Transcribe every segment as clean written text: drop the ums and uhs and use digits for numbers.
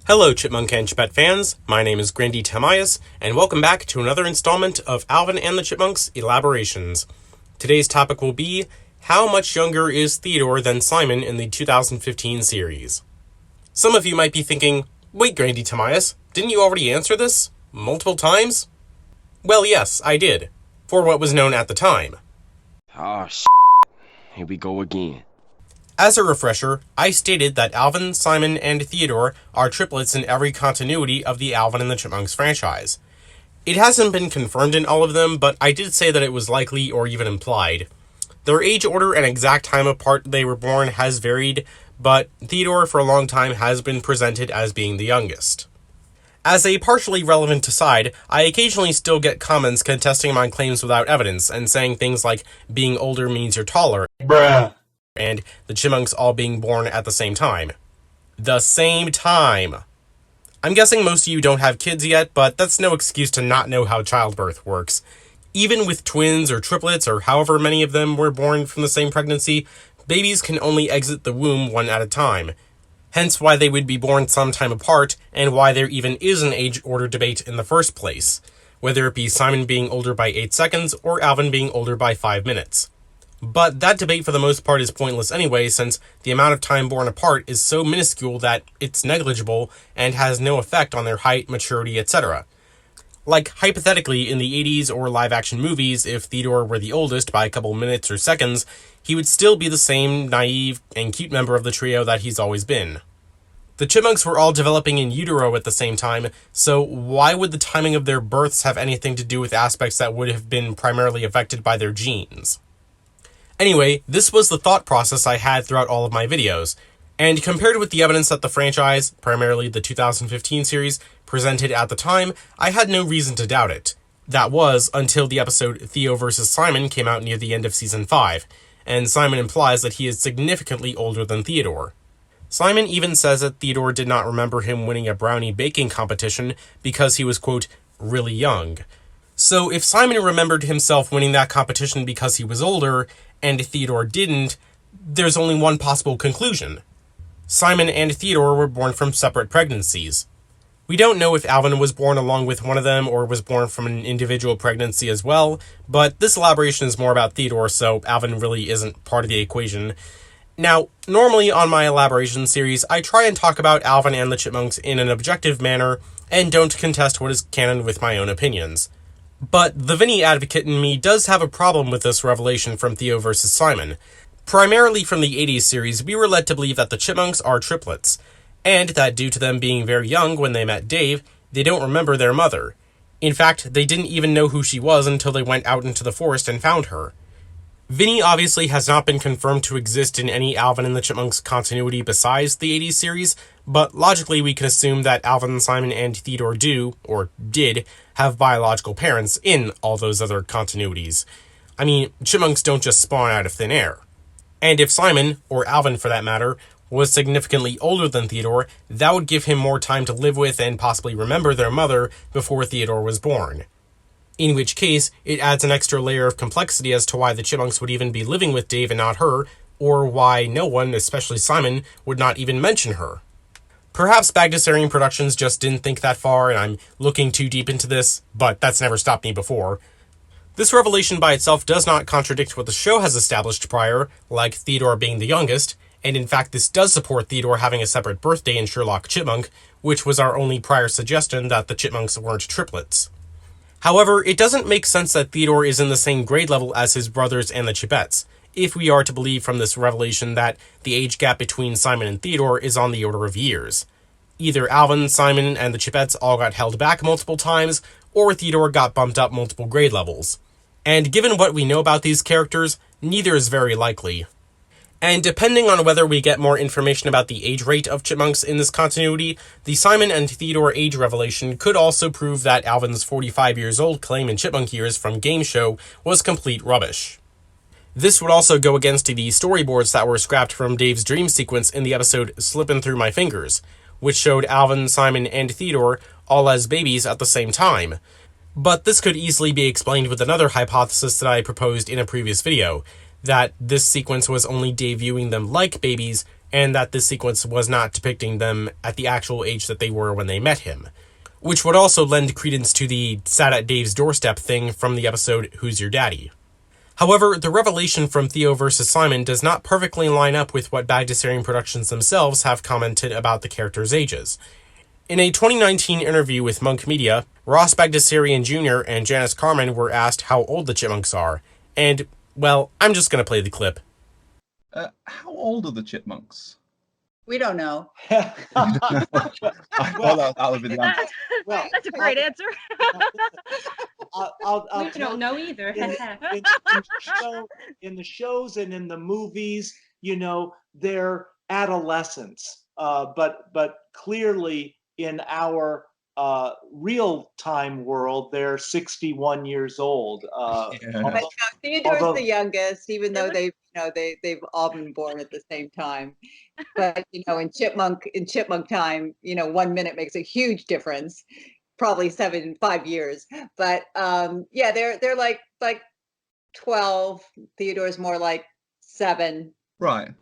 Hello Chipmunk and Chipette fans, my name is Grandy Tamias, and welcome back to another installment of Alvin and the Chipmunks Elaborations. Today's topic will be, how much younger is Theodore than Simon in the 2015 series? Some of you might be thinking, wait Grandy Tamias, didn't you already answer this? Multiple times? Well yes, I did, for what was known at the time. Oh here we go again. As a refresher, I stated that Alvin, Simon, and Theodore are triplets in every continuity of the Alvin and the Chipmunks franchise. It hasn't been confirmed in all of them, but I did say that it was likely or even implied. Their age order and exact time apart they were born has varied, but Theodore for a long time has been presented as being the youngest. As a partially relevant aside, I occasionally still get comments contesting my claims without evidence and saying things like being older means you're taller. Bruh. And the Chipmunks all being born at the same time. The same time! I'm guessing most of you don't have kids yet, but that's no excuse to not know how childbirth works. Even with twins or triplets or however many of them were born from the same pregnancy, babies can only exit the womb one at a time. Hence why they would be born sometime apart, and why there even is an age order debate in the first place, whether it be Simon being older by 8 seconds or Alvin being older by 5 minutes. But that debate for the most part is pointless anyway, since the amount of time born apart is so minuscule that it's negligible and has no effect on their height, maturity, etc. Like, hypothetically, in the 80s or live-action movies, if Theodore were the oldest by a couple minutes or seconds, he would still be the same naive and cute member of the trio that he's always been. The Chipmunks were all developing in utero at the same time, so why would the timing of their births have anything to do with aspects that would have been primarily affected by their genes? Anyway, this was the thought process I had throughout all of my videos, and compared with the evidence that the franchise, primarily the 2015 series, presented at the time, I had no reason to doubt it. That was, until the episode Theo vs. Simon came out near the end of Season 5, and Simon implies that he is significantly older than Theodore. Simon even says that Theodore did not remember him winning a brownie baking competition because he was, quote, really young. So if Simon remembered himself winning that competition because he was older, and Theodore didn't, there's only one possible conclusion. Simon and Theodore were born from separate pregnancies. We don't know if Alvin was born along with one of them or was born from an individual pregnancy as well, but this elaboration is more about Theodore, so Alvin really isn't part of the equation. Now, normally on my elaboration series, I try and talk about Alvin and the Chipmunks in an objective manner and don't contest what is canon with my own opinions. But the Vinny advocate in me does have a problem with this revelation from Theo vs. Simon. Primarily from the 80s series, we were led to believe that the Chipmunks are triplets, and that due to them being very young when they met Dave, they don't remember their mother. In fact, they didn't even know who she was until they went out into the forest and found her. Vinny obviously has not been confirmed to exist in any Alvin and the Chipmunks continuity besides the 80s series, but logically we can assume that Alvin, Simon, and Theodore do, or did, have biological parents in all those other continuities. I mean, Chipmunks don't just spawn out of thin air. And if Simon, or Alvin for that matter, was significantly older than Theodore, that would give him more time to live with and possibly remember their mother before Theodore was born. In which case, it adds an extra layer of complexity as to why the Chipmunks would even be living with Dave and not her, or why no one, especially Simon, would not even mention her. Perhaps Bagdasarian Productions just didn't think that far, and I'm looking too deep into this, but that's never stopped me before. This revelation by itself does not contradict what the show has established prior, like Theodore being the youngest, and in fact this does support Theodore having a separate birthday in Sherlock Chipmunk, which was our only prior suggestion that the Chipmunks weren't triplets. However, it doesn't make sense that Theodore is in the same grade level as his brothers and the Chipettes, if we are to believe from this revelation that the age gap between Simon and Theodore is on the order of years. Either Alvin, Simon, and the Chipettes all got held back multiple times, or Theodore got bumped up multiple grade levels. And given what we know about these characters, neither is very likely. And depending on whether we get more information about the age rate of Chipmunks in this continuity, the Simon and Theodore age revelation could also prove that Alvin's 45 years old claim in Chipmunk Years from Game Show was complete rubbish. This would also go against the storyboards that were scrapped from Dave's dream sequence in the episode Slippin' Through My Fingers, which showed Alvin, Simon, and Theodore all as babies at the same time. But this could easily be explained with another hypothesis that I proposed in a previous video, that this sequence was only Dave viewing them like babies, and that this sequence was not depicting them at the actual age that they were when they met him, which would also lend credence to the sat at Dave's doorstep thing from the episode Who's Your Daddy? However, the revelation from Theo versus Simon does not perfectly line up with what Bagdasarian Productions themselves have commented about the characters' ages. In a 2019 interview with Monk Media, Ross Bagdasarian Jr. and Janice Carmen were asked how old the Chipmunks are, and, well, I'm just going to play the clip. How old are the Chipmunks? We don't know. That would be the answer. Well, that's a great answer. We don't know either. In the shows and in the movies, they're adolescents. But clearly in our real-time world, they're 61 years old. But Theodore's the youngest, even though they've all been born at the same time. But in chipmunk time, 1 minute makes a huge difference. Probably 5 years. But they're like 12. Theodore's more like 7. Right.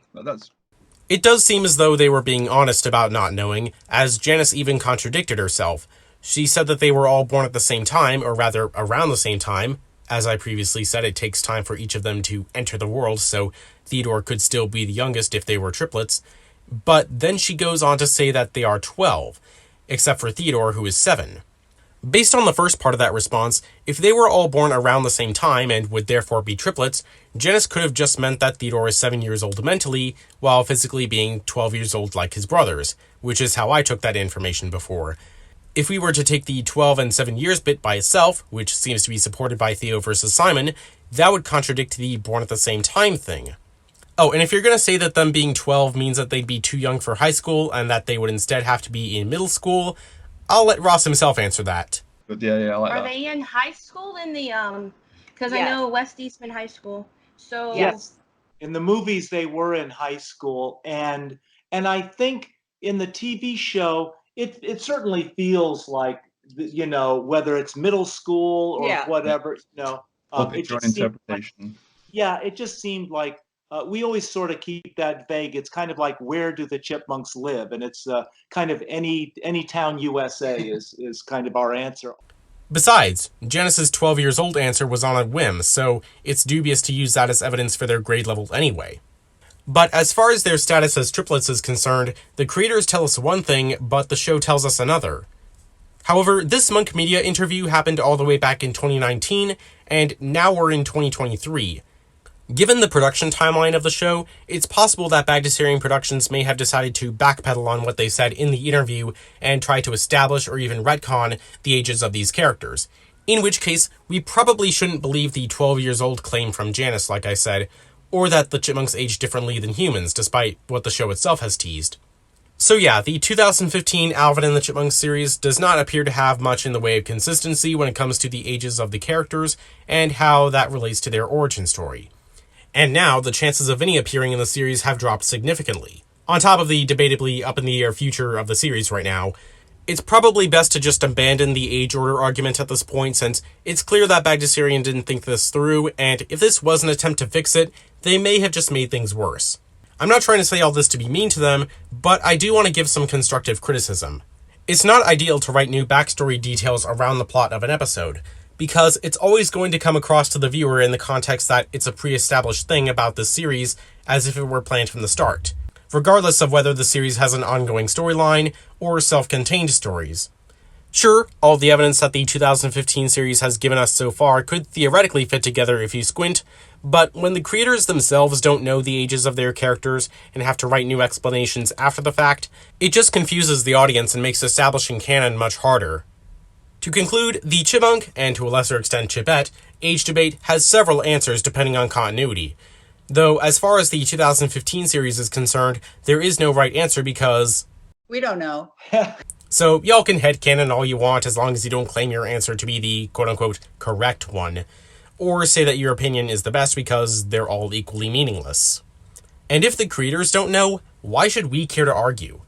It does seem as though they were being honest about not knowing, as Janice even contradicted herself. She said that they were all born at the same time, or rather, around the same time. As I previously said, it takes time for each of them to enter the world, so Theodore could still be the youngest if they were triplets. But then she goes on to say that they are 12, except for Theodore, who is 7. Based on the first part of that response, if they were all born around the same time and would therefore be triplets, Janice could have just meant that Theodore is 7 years old mentally, while physically being 12 years old like his brothers, which is how I took that information before. If we were to take the 12 and 7 years bit by itself, which seems to be supported by Theo versus Simon, that would contradict the born at the same time thing. Oh, and if you're going to say that them being 12 means that they'd be too young for high school and that they would instead have to be in middle school, I'll let Ross himself answer that. But yeah, I like that. Are they in high school in the because I know West Eastman High School. So yes, in the movies they were in high school, and I think in the TV show it certainly feels like whether it's middle school or whatever. It's your interpretation. It just seemed like. We always sort of keep that vague. It's kind of like, where do the Chipmunks live? And it's kind of any town USA is kind of our answer. Besides, Janice's 12 years old answer was on a whim, so it's dubious to use that as evidence for their grade level anyway. But as far as their status as triplets is concerned, the creators tell us one thing, but the show tells us another. However, this Monk Media interview happened all the way back in 2019, and now we're in 2023. Given the production timeline of the show, it's possible that Bagdasarian Productions may have decided to backpedal on what they said in the interview and try to establish or even retcon the ages of these characters. In which case, we probably shouldn't believe the 12 years old claim from Janice, like I said, or that the Chipmunks age differently than humans, despite what the show itself has teased. So yeah, the 2015 Alvin and the Chipmunks series does not appear to have much in the way of consistency when it comes to the ages of the characters and how that relates to their origin story. And now, the chances of any appearing in the series have dropped significantly. On top of the debatably up-in-the-air future of the series right now, it's probably best to just abandon the age order argument at this point, since it's clear that Bagdasarian didn't think this through, and if this was an attempt to fix it, they may have just made things worse. I'm not trying to say all this to be mean to them, but I do want to give some constructive criticism. It's not ideal to write new backstory details around the plot of an episode, because it's always going to come across to the viewer in the context that it's a pre-established thing about this series as if it were planned from the start, regardless of whether the series has an ongoing storyline or self-contained stories. Sure, all the evidence that the 2015 series has given us so far could theoretically fit together if you squint, but when the creators themselves don't know the ages of their characters and have to write new explanations after the fact, it just confuses the audience and makes establishing canon much harder. To conclude, the Chipmunk, and to a lesser extent Chipette, age debate has several answers depending on continuity. Though, as far as the 2015 series is concerned, there is no right answer because... we don't know. So, y'all can headcanon all you want as long as you don't claim your answer to be the quote-unquote correct one. Or say that your opinion is the best because they're all equally meaningless. And if the creators don't know, why should we care to argue?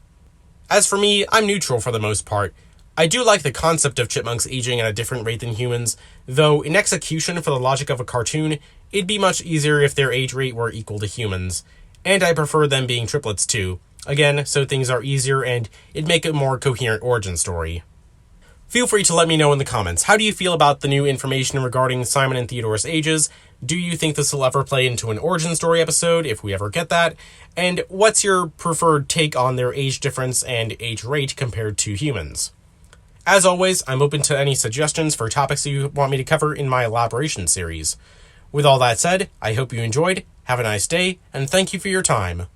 As for me, I'm neutral for the most part. I do like the concept of chipmunks aging at a different rate than humans, though in execution for the logic of a cartoon, it'd be much easier if their age rate were equal to humans. and I prefer them being triplets too. Again, so things are easier and it'd make a more coherent origin story. Feel free to let me know in the comments. How do you feel about the new information regarding Simon and Theodore's ages? Do you think this will ever play into an origin story episode, if we ever get that? And what's your preferred take on their age difference and age rate compared to humans? As always, I'm open to any suggestions for topics you want me to cover in my elaboration series. With all that said, I hope you enjoyed, have a nice day, and thank you for your time.